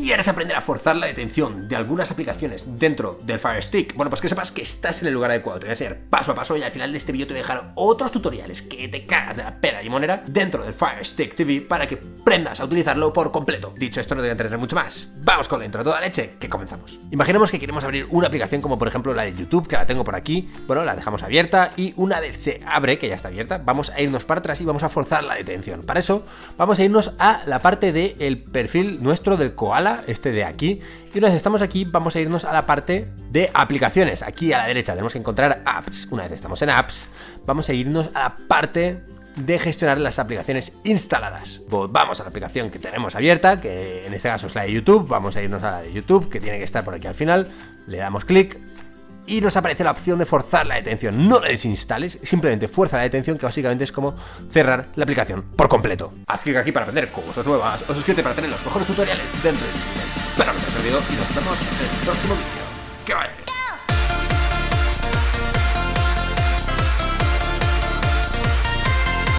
¿Quieres aprender a forzar la detención de algunas aplicaciones dentro del Fire Stick? Bueno, pues que sepas que estás en el lugar adecuado. Te voy a enseñar paso a paso y al final de este vídeo te voy a dejar otros tutoriales que te cagas de la pera limonera dentro del Fire Stick TV para que aprendas a utilizarlo por completo. Dicho esto, no te voy a entretener mucho más. Vamos con la intro de toda leche, que comenzamos. Imaginemos que queremos abrir una aplicación como por ejemplo la de YouTube, que la tengo por aquí. Bueno, la dejamos abierta y una vez se abre, que ya está abierta, vamos a irnos para atrás y vamos a forzar la detención. Para eso vamos a irnos a la parte del perfil nuestro del koala, este de aquí, y una vez estamos aquí vamos a irnos a la parte de aplicaciones. Aquí a la derecha tenemos que encontrar apps. Una vez estamos en apps, vamos a irnos a la parte de gestionar las aplicaciones instaladas. Pues vamos a la aplicación que tenemos abierta, que en este caso es la de YouTube. Vamos a irnos a la de YouTube, que tiene que estar por aquí al final. Le damos clic y nos aparece la opción de forzar la detención. No la desinstales, simplemente fuerza la detención, que básicamente es como cerrar la aplicación por completo. Haz clic aquí para aprender cosas nuevas, o suscríbete para tener los mejores tutoriales dentro de ti. Espero que te haya servido y nos vemos en el próximo vídeo. ¡Que vaya bien!